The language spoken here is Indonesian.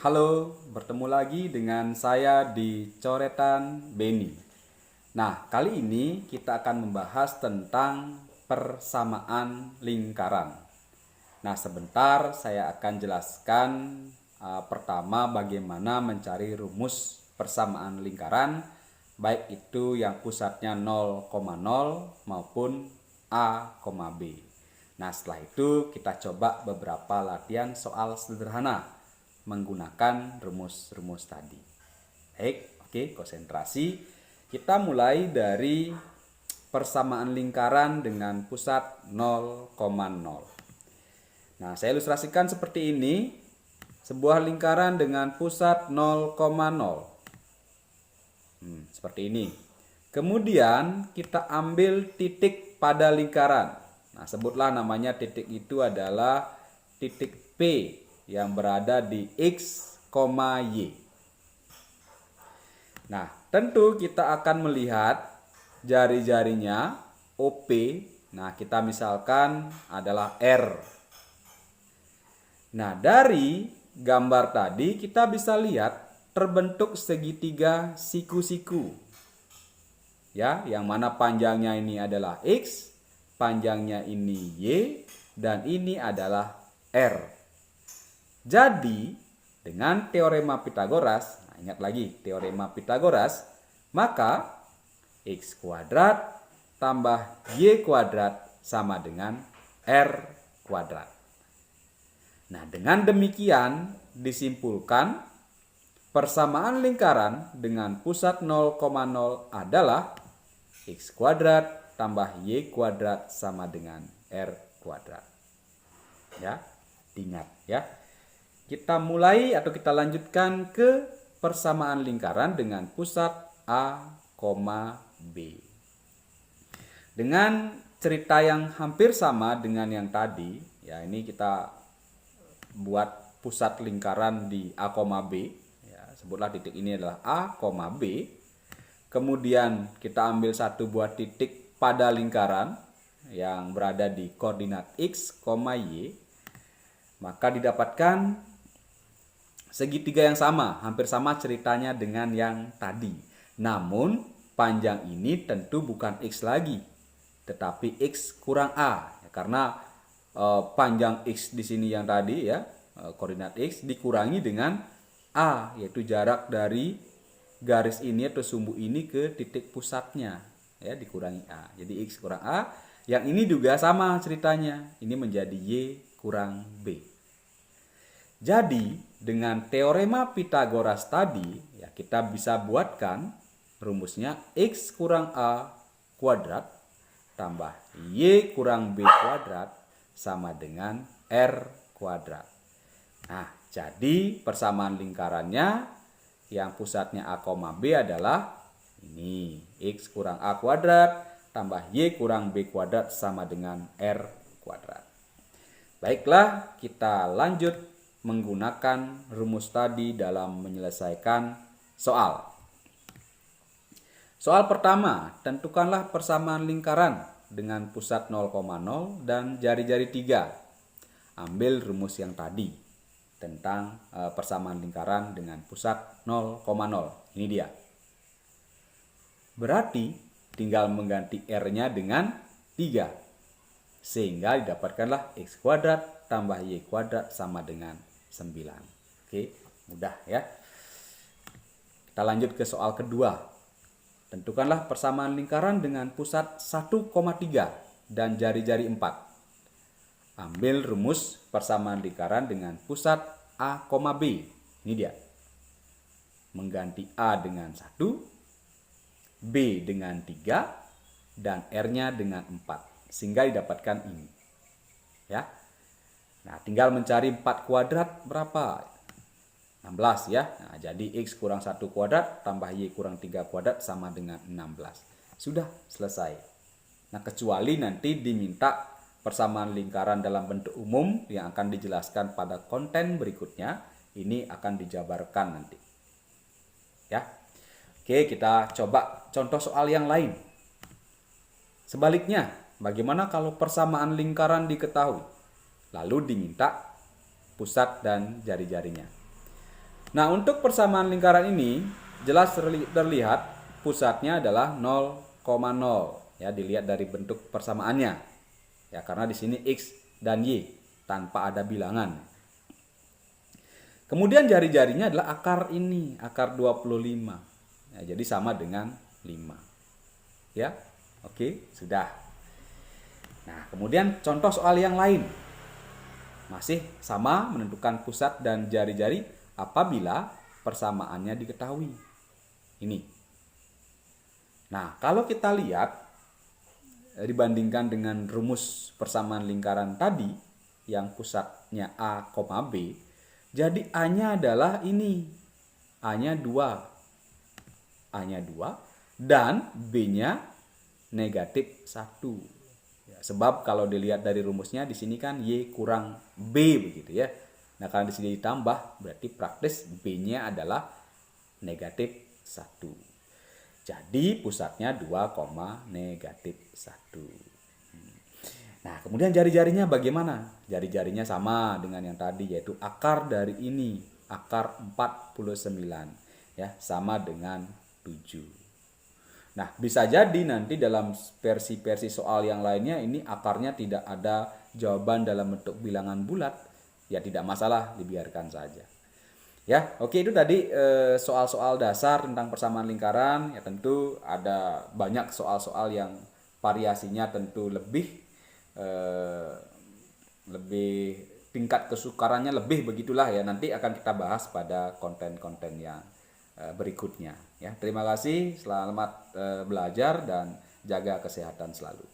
Halo, bertemu lagi dengan saya di Coretan Beni. Nah, kali ini kita akan membahas tentang persamaan lingkaran. Nah, sebentar saya akan jelaskan pertama bagaimana mencari rumus persamaan lingkaran, baik itu yang pusatnya 0,0 maupun A, B. Nah, setelah itu kita coba beberapa latihan soal sederhana menggunakan rumus-rumus tadi. Baik, oke, konsentrasi. Kita mulai dari persamaan lingkaran dengan pusat 0,0. Nah, saya ilustrasikan seperti ini. Sebuah lingkaran dengan pusat 0,0. Seperti ini. Kemudian kita ambil titik pada lingkaran. Nah, sebutlah namanya titik itu adalah titik P yang berada di X, Y. Nah, tentu kita akan melihat jari-jarinya OP. Nah, kita misalkan adalah R. Nah, dari gambar tadi kita bisa lihat terbentuk segitiga siku-siku. Ya, yang mana panjangnya ini adalah X, panjangnya ini Y, dan ini adalah R. Jadi, dengan teorema Pitagoras, nah ingat lagi teorema Pitagoras, maka X kuadrat tambah Y kuadrat sama dengan R kuadrat. Nah, dengan demikian disimpulkan persamaan lingkaran dengan pusat 0,0 adalah X kuadrat tambah Y kuadrat sama dengan R kuadrat. Ya, ingat ya. Kita mulai atau kita lanjutkan ke persamaan lingkaran dengan pusat A, B. Dengan cerita yang hampir sama dengan yang tadi, ya ini kita buat pusat lingkaran di A, B. Ya, sebutlah titik ini adalah A, B. Kemudian kita ambil satu buah titik pada lingkaran yang berada di koordinat X, Y. Maka didapatkan segitiga yang sama, hampir sama ceritanya dengan yang tadi. Namun panjang ini tentu bukan X lagi, tetapi X kurang A. Karena panjang X di sini yang tadi ya, koordinat X dikurangi dengan A, yaitu jarak dari garis ini atau sumbu ini ke titik pusatnya. Ya, dikurangi A. Jadi X kurang A. Yang ini juga sama ceritanya. Ini menjadi Y kurang B. Jadi, dengan teorema Pitagoras tadi, ya kita bisa buatkan rumusnya X kurang A kuadrat tambah Y kurang B kuadrat sama dengan R kuadrat. Nah, jadi persamaan lingkarannya yang pusatnya A, B adalah ini. X kurang A kuadrat tambah Y kurang B kuadrat sama dengan R kuadrat. Baiklah, kita lanjut menggunakan rumus tadi dalam menyelesaikan soal. Soal pertama, tentukanlah persamaan lingkaran dengan pusat 0,0 dan jari-jari 3. Ambil rumus yang tadi tentang persamaan lingkaran dengan pusat 0,0. Ini dia. Berarti tinggal mengganti R-nya dengan 3. Sehingga didapatkanlah X kuadrat tambah Y kuadrat sama dengan 9. Oke, mudah ya. Kita lanjut ke soal kedua. Tentukanlah persamaan lingkaran dengan pusat 1,3 dan jari-jari 4. Ambil rumus persamaan lingkaran dengan pusat A, B. Ini dia. Mengganti A dengan 1, B dengan 3, dan R-nya dengan 4. Sehingga didapatkan ini. Ya. Nah, tinggal mencari 4 kuadrat berapa? 16 ya. Nah, jadi X kurang 1 kuadrat tambah Y kurang 3 kuadrat sama dengan 16. Sudah selesai. Nah, kecuali nanti diminta persamaan lingkaran dalam bentuk umum yang akan dijelaskan pada konten berikutnya, ini akan dijabarkan nanti. Ya. Oke, kita coba contoh soal yang lain. Sebaliknya, bagaimana kalau persamaan lingkaran diketahui? Lalu diminta pusat dan jari-jarinya. Nah, untuk persamaan lingkaran ini jelas terlihat pusatnya adalah 0,0 ya, dilihat dari bentuk persamaannya. Ya, karena di sini X dan Y tanpa ada bilangan. Kemudian jari-jarinya adalah akar ini, akar 25. Ya, jadi sama dengan 5. Ya. Oke, sudah. Nah, kemudian contoh soal yang lain. Masih sama menentukan pusat dan jari-jari apabila persamaannya diketahui. Ini. Nah, kalau kita lihat dibandingkan dengan rumus persamaan lingkaran tadi yang pusatnya A, B, jadi A-nya adalah ini. A-nya 2. A-nya 2 dan B-nya negatif 1. Ya, sebab kalau dilihat dari rumusnya di sini kan Y kurang B begitu ya. Nah, kalau di sini ditambah berarti praktis B-nya adalah negatif 1. Jadi pusatnya 2, negatif 1. Nah, kemudian jari-jarinya bagaimana? Jari-jarinya sama dengan yang tadi, yaitu akar dari ini, akar 49, ya, sama dengan 7. Nah, bisa jadi nanti dalam versi-versi soal yang lainnya ini akarnya tidak ada jawaban dalam bentuk bilangan bulat, ya tidak masalah, dibiarkan saja. Ya, oke, itu tadi soal-soal dasar tentang persamaan lingkaran. Ya, tentu ada banyak soal-soal yang variasinya tentu lebih tingkat kesukarannya lebih begitulah ya. Nanti akan kita bahas pada konten-konten yang berikutnya ya. Terima kasih, selamat belajar dan jaga kesehatan selalu.